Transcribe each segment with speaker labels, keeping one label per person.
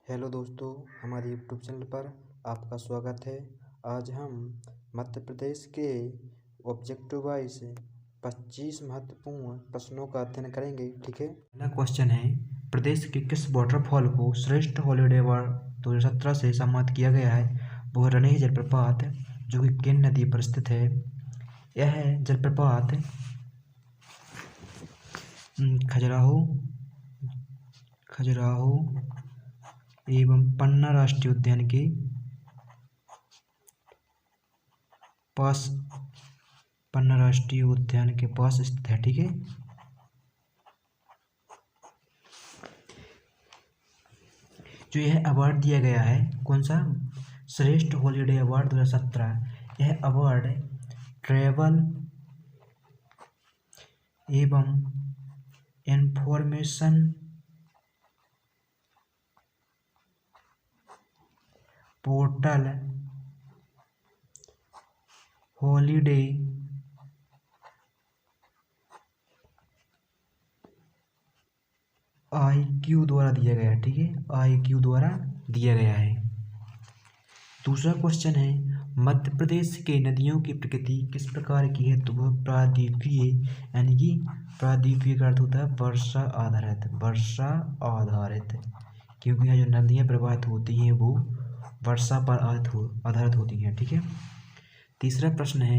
Speaker 1: Hello दोस्तों, हमारे YouTube channel पर आपका स्वागत है। आज हम मध्य प्रदेश के ऑब्जेक्टिव वाइज 25 महत्वपूर्ण प्रश्नों का अध्ययन करेंगे। ठीक है। पहला क्वेश्चन है, प्रदेश के किस वाटरफॉल को श्रेष्ठ हॉलीडे अवार्ड 2017 से सम्मानित किया गया है? वह रनेही जलप्रपात जो कि केन नदी पर स्थित है। यह जलप्रपात खजुराहो एवं पन्ना राष्ट्रीय उद्यान के पास स्थित है। ठीक है। जो यह अवार्ड दिया गया है, कौन सा? श्रेष्ठ हॉलीडे अवार्ड 2017। यह अवार्ड ट्रैवल एवं इंफॉर्मेशन पोर्टल हॉलीडे IQ द्वारा दिया गया है। ठीक है, IQ द्वारा दिया गया है। दूसरा क्वेश्चन है, मध्य प्रदेश के नदियों की प्रकृति किस प्रकार की है? तो वह प्रायद्वीपीय, यानी कि प्रायद्वीपीय का अर्थ होता है वर्षा आधारित, क्योंकि यहाँ जो नदियाँ प्रवाहित होती हैं वो वर्षा पर आधारित होती हैं। ठीक है। तीसरा प्रश्न है,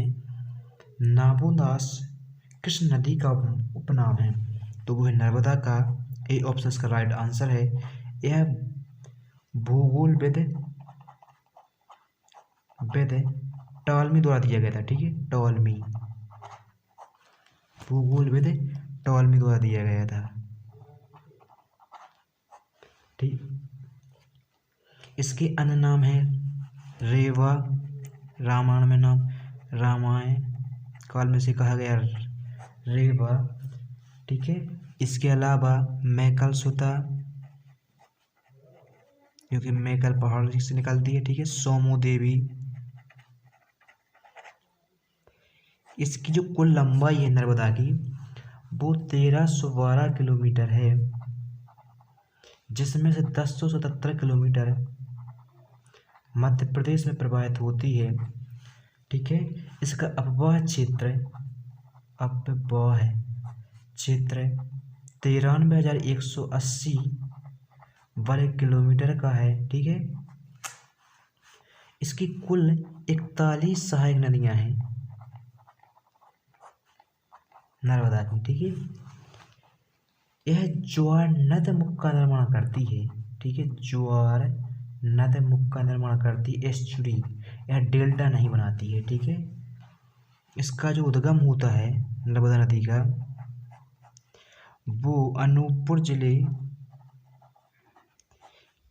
Speaker 1: नाबोदास किस नदी का उपनाम है? तो वो है नर्मदा का। ए ऑप्शन का राइट आंसर है। यह भूगोलविद टॉलमी द्वारा दिया गया था। ठीक है, भूगोलविद टॉलमी द्वारा दिया गया था। ठीक, इसके अन्य नाम है रेवा, रामायण में नाम, रामायण काल में से कहा गया रेवा। ठीक है। इसके अलावा मैकल सुता, क्योंकि मैकल पहाड़ से निकलती है। ठीक है। सोमो देवी। इसकी जो कुल लंबाई है नर्मदा की, वो 1312 किलोमीटर है, जिसमें से 1077 किलोमीटर मध्य प्रदेश में प्रवाहित होती है। ठीक है। इसका अपवाह क्षेत्र 93,180 वर्ग किलोमीटर का है। ठीक है। इसकी कुल 41 सहायक नदियां हैं नर्मदा की। ठीक है। यह ज्वार नद मुख का निर्माण करती है। ठीक है, ज्वार नद मुख का निर्माण करती है, एस्चुरी। यह डेल्टा नहीं बनाती है। ठीक है। इसका जो उद्गम होता है नर्मदा नदी का, वो अनूपपुर जिले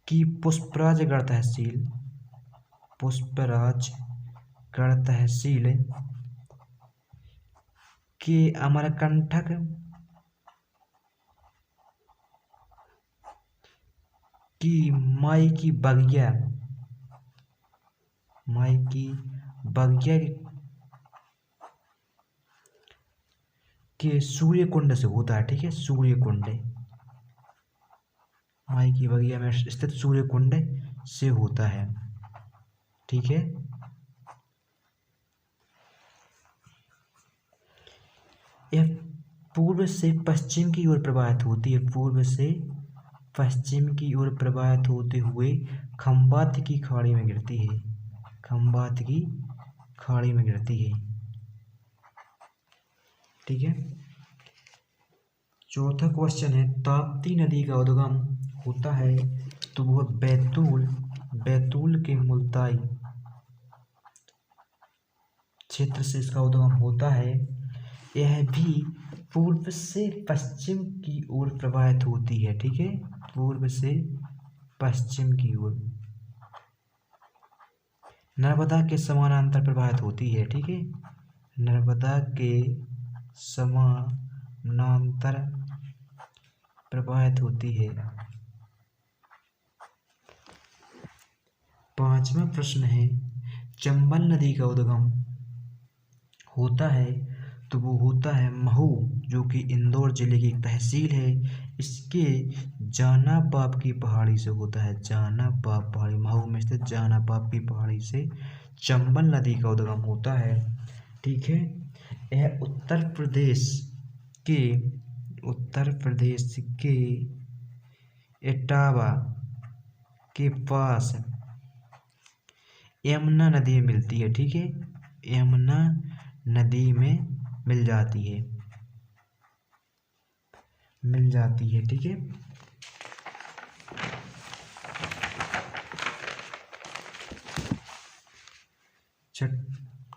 Speaker 1: की पुष्पराजगढ़ तहसील के अमरकंटक की माई की बगिया के सूर्य कुंड से होता है। ठीक है, सूर्य कुंड, माई की बगिया में स्थित सूर्य कुंड से होता है। ठीक है। यह पूर्व से पश्चिम की ओर प्रवाहित होती है, होते हुए खंबात की खाड़ी में गिरती है। ठीक है। चौथा क्वेश्चन है, ताप्ती नदी का उद्गम होता है, तो वह बैतूल के मुल्ताई क्षेत्र से इसका उद्गम होता है। यह भी पूर्व से पश्चिम की ओर प्रवाहित होती है। ठीक है, पूर्व से पश्चिम की ओर नर्मदा के समानांतर प्रवाहित होती है। ठीक है, नर्मदा के समानांतर प्रवाहित होती है। पांचवा प्रश्न है, चंबल नदी का उद्गम होता है, तो वो होता है महू, जो कि इंदौर जिले की एक तहसील है। इसके जानापाप की पहाड़ी से होता है। जानापाप पहाड़ी, मऊ में स्थित जानापाप की पहाड़ी से चंबल नदी का उद्गम होता है। ठीक है, यह उत्तर प्रदेश के इटावा के पास यमुना नदी में मिलती है। ठीक है, यमुना नदी में मिल जाती है। ठीक है,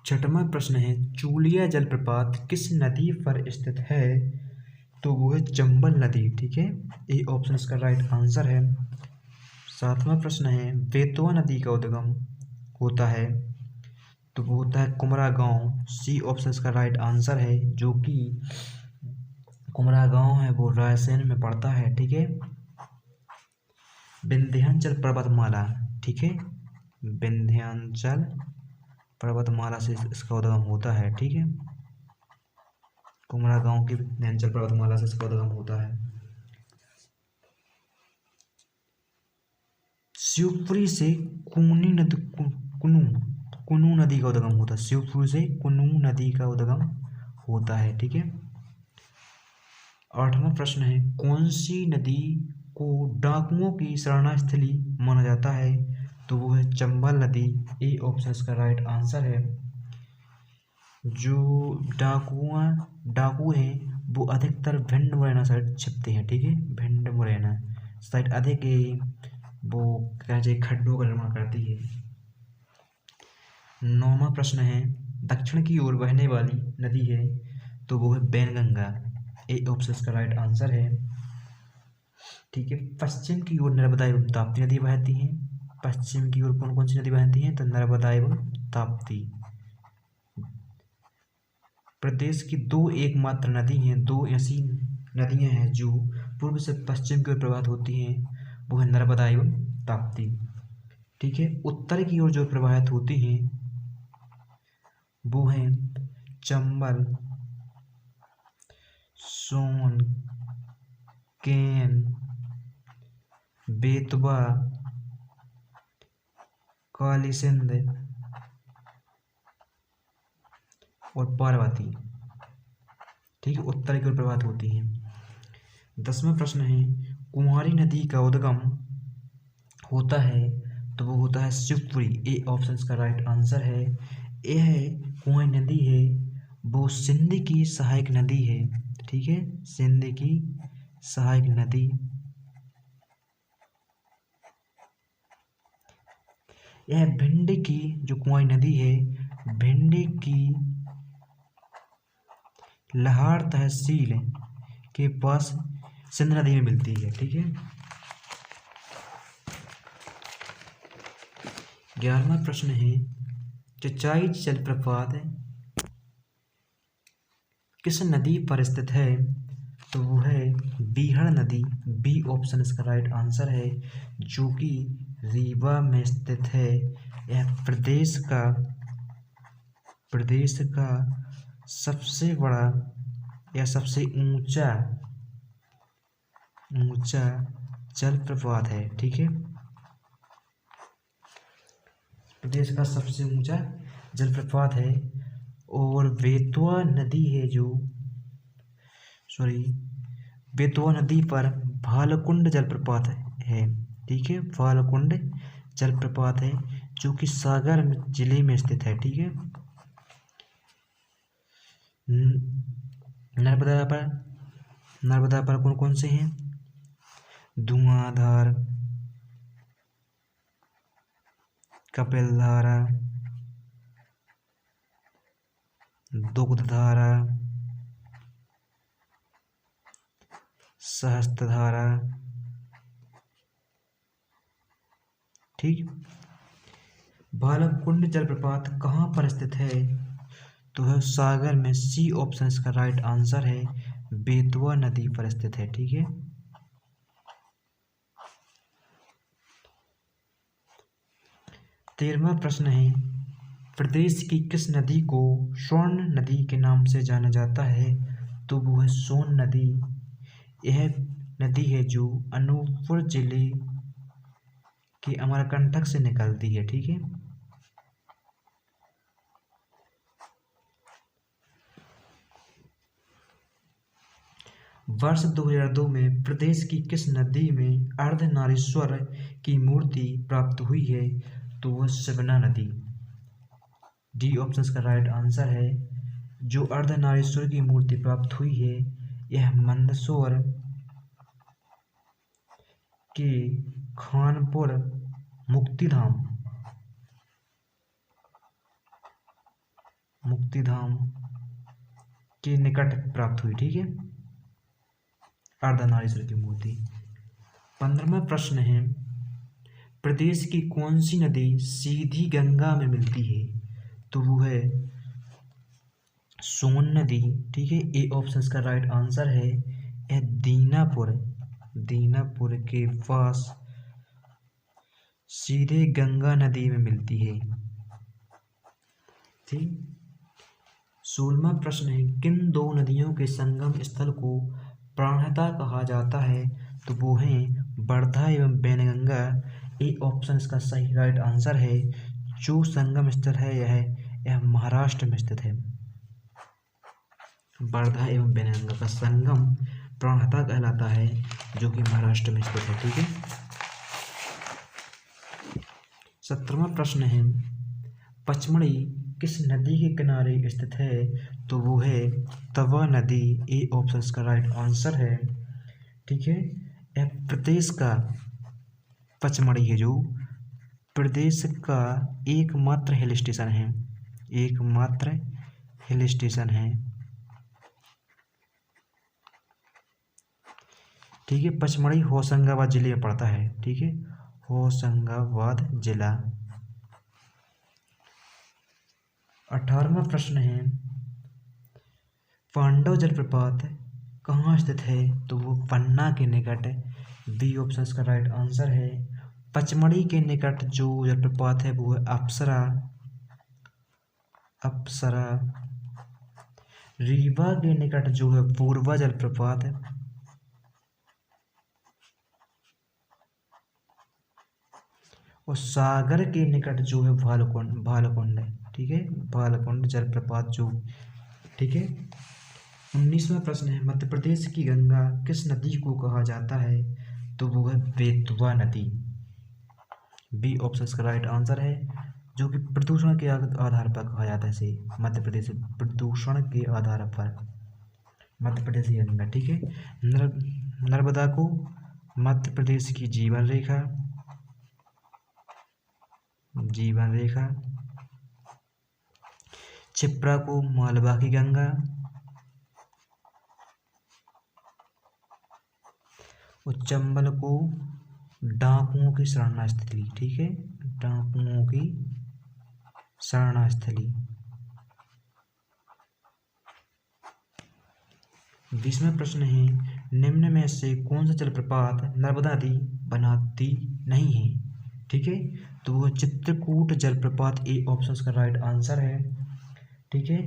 Speaker 1: छठवां प्रश्न है, चूलिया जलप्रपात किस नदी पर स्थित है? तो वो है चंबल नदी। ठीक है, ये ऑप्शन इसका राइट आंसर है। सातवां प्रश्न है, बेतवा नदी का उद्गम होता है? तो वो होता है कुमरा गांव। सी ऑप्शन इसका राइट आंसर है, जो कि कुमरा गांव है वो रायसेन में पड़ता है। ठीक है, विंध्याचल पर्वतमाला। ठीक है, विंध्याचल पर्वतमाला से इसका उद्गम होता है। ठीक है, कुमरा गांव की विंध्याचल पर्वतमाला से इसका उद्गम होता है। शिवपुरी से कुनू नदी का उद्गम होता है। शिवपुरी से कुनू नदी का उद्गम होता है। ठीक है, आठवां प्रश्न है, कौन सी नदी को डाकुओं की शरणास्थली माना जाता है? तो वो है चंबल नदी। ए ऑप्शन इसका राइट आंसर है। जो डाकू हैं वो अधिकतर भिंड मुरैना साइड छिपते हैं। ठीक है, भिंड मुरैना साइड अधिक वो खड्डों का निर्माण करती है। नौवां प्रश्न है, दक्षिण की ओर बहने वाली नदी है? तो वो है बैनगंगा। ए ऑप्शन इसका राइट आंसर है। ठीक है, पश्चिम की ओर नर्मदा एवं ताप्ती नदी बहती हैं। पश्चिम की ओर कौन कौन सी नदी बहती हैं? तो नर्मदा एवं ताप्ती। प्रदेश की दो एकमात्र नदी हैं, दो ऐसी नदियां हैं जो पूर्व से पश्चिम की ओर प्रवाहित होती हैं, वो है नर्मदा एवं ताप्ती। ठीक है, उत्तर की ओर जो प्रवाहित होती हैं वो हैं चंबल, सोन, केन, बेतवा, काली सिंध और पार्वती। ठीक है, उत्तर की ओर प्रवाहित होती हैं। 10वां प्रश्न है, कुंवारी नदी का उद्गम होता है? तो वो होता है शिवपुरी। ए ऑप्शन का राइट आंसर है। यह कुंवारी नदी है वो सिंध की सहायक नदी है। ठीक है, सिंध की सहायक नदी। यह भिंड की जो कुंवारी नदी है, भिंड की लाहौर तहसील के पास सिंध नदी में मिलती है। ठीक है, 11वां प्रश्न है, चचाई जलप्रपात किस नदी पर स्थित है? तो वो है बीहड़ नदी। बी ऑप्शन इसका राइट आंसर है, जो कि रीवा में स्थित है। यह प्रदेश का सबसे बड़ा या सबसे ऊंचा जलप्रपात है। ठीक है, प्रदेश का सबसे ऊंचा जलप्रपात है। और बेतवा नदी पर भालकुंड जलप्रपात है। ठीक है, भालकुंड जलप्रपात है जो कि सागर जिले में स्थित है। ठीक है, नर्मदा पर कौन कौन से हैं? धुआंधार, कपिलधारा, दुग्धधारा, सहस्त्रधारा। ठीक, भालकुंड जलप्रपात कहाँ पर स्थित है? तो है सागर में। सी ऑप्शन इसका राइट आंसर है, बेतवा नदी पर स्थित है। ठीक है, 13वां प्रश्न है, प्रदेश की किस नदी को स्वर्ण नदी के नाम से जाना जाता है? तो वो है सोन नदी। यह नदी है जो अनूपपुर जिले के अमरकंटक से निकलती है। ठीक है, वर्ष 2002 में प्रदेश की किस नदी में अर्धनारीश्वर की मूर्ति प्राप्त हुई है? तो वह शिवना नदी। डी ऑप्शन का राइट आंसर है। जो अर्धनारीश्वर की मूर्ति प्राप्त हुई है यह मंदसौर के खानपुर मुक्तिधाम के निकट प्राप्त हुई। ठीक है, अर्धनारीश्वर की मूर्ति। 15वां प्रश्न है, प्रदेश की कौन सी नदी सीधी गंगा में मिलती है? तो वो है सोन नदी। ठीक है, ए ऑप्शन का राइट आंसर है। यह दीनापुर के पास सीधे गंगा नदी में मिलती है। ठीक, 16वां प्रश्न है, किन दो नदियों के संगम स्थल को प्राणहिता कहा जाता है? तो वो हैं वर्धा एवं वैनगंगा। ए ऑप्शन का सही राइट आंसर है। जो संगम स्थल है यह महाराष्ट्र में स्थित है। वर्धा एवं वैनगंगा का संगम प्राणहिता कहलाता है, जो कि महाराष्ट्र में स्थित है। ठीक है, 17वां प्रश्न है, पचमढ़ी किस नदी के किनारे स्थित है? तो वो है तवा नदी। ए ऑप्शन का राइट आंसर है। ठीक है, यह प्रदेश का पचमढ़ी है जो प्रदेश का एकमात्र हिल स्टेशन है। ठीक है, पचमढ़ी होशंगाबाद जिले में पड़ता है। ठीक है, होशंगाबाद जिला। 18वां प्रश्न है, पांडव जलप्रपात कहाँ स्थित है? तो वो पन्ना के निकट। बी ऑप्शन का राइट आंसर है। पचमढ़ी के निकट जो जलप्रपात है वो है अप्सरा। रीवा के निकट जो है पूर्वा जलप्रपात है। और सागर के निकट जो है भालकुंड है। ठीक है, भालकुंड जलप्रपात जो। ठीक है, 19वां प्रश्न है, मध्य प्रदेश की गंगा किस नदी को कहा जाता है? तो वो है बेतवा नदी। बी ऑप्शन का राइट आंसर है। जो कि प्रदूषण के आधार पर कहा जाता है इसे, मध्य प्रदेश प्रदूषण के आधार पर मध्य प्रदेश की गंगा। ठीक है, नर्मदा को मध्य प्रदेश की जीवन रेखा, क्षिप्रा को मालवा की गंगा, और चंबल को डाकुओं की शरणास्थली। ठीक है, डाकुओं की शरणास्थली। 20वां प्रश्न है, निम्न में से कौन सा जलप्रपात नर्मदा नदी बनाती नहीं है? ठीक है, तो वो चित्रकूट जलप्रपात। ए ऑप्शन का राइट आंसर है। ठीक है,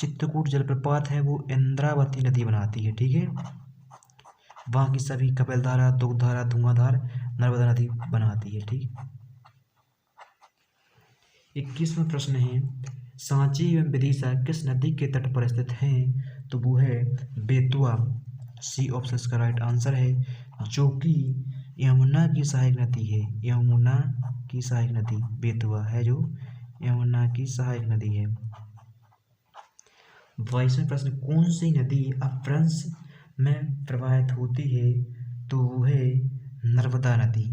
Speaker 1: चित्रकूट जलप्रपात है वो इंद्रावती नदी बनाती है। ठीक है, वहाँ की सभी कपिलधारा, दुग्धधारा, धुआंधार नर्मदा नदी बनाती है। ठीक, 21वां प्रश्न है, सांची एवं विदिशा किस नदी के तट पर स्थित हैं? तो वो है बेतवा। सी ऑप्शन का राइट आंसर है। जो कि यमुना की सहायक नदी है। यमुना की सहायक नदी बेतवा है, जो यमुना की सहायक नदी है। 22वां प्रश्न, कौन सी नदी अपभ्रंश में प्रवाहित होती है? तो वो है नर्मदा नदी।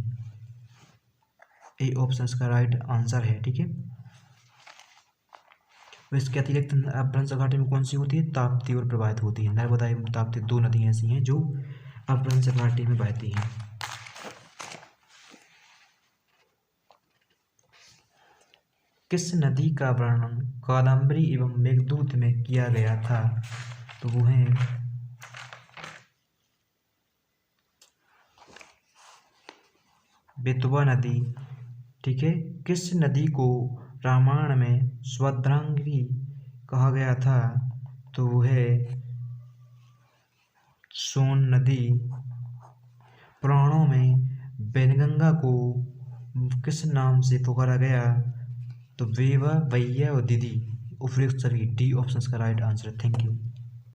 Speaker 1: ए ऑप्शन का राइट आंसर है। ठीक है, इसके अतिरिक्त अपभ्रंश घाटी में कौन सी होती है? ताप्ती और प्रवाहित होती है। नर्मदा एवं ताप्ती दो नदियां ऐसी हैं जो अपभ्रंश घाटी में बहती हैं। किस नदी का वर्णन कादम्बरी एवं मेघदूत में किया गया था? तो वो है बेतवा नदी। ठीक है, किस नदी को रामायण में स्वधांगी कहा गया था? तो वो है सोन नदी। पुराणों में वैनगंगा को किस नाम से पुकारा गया? तो बेवा, भैया और दीदी। उपयुक्त सभी डी ऑप्शन का राइट आंसर। Thank you.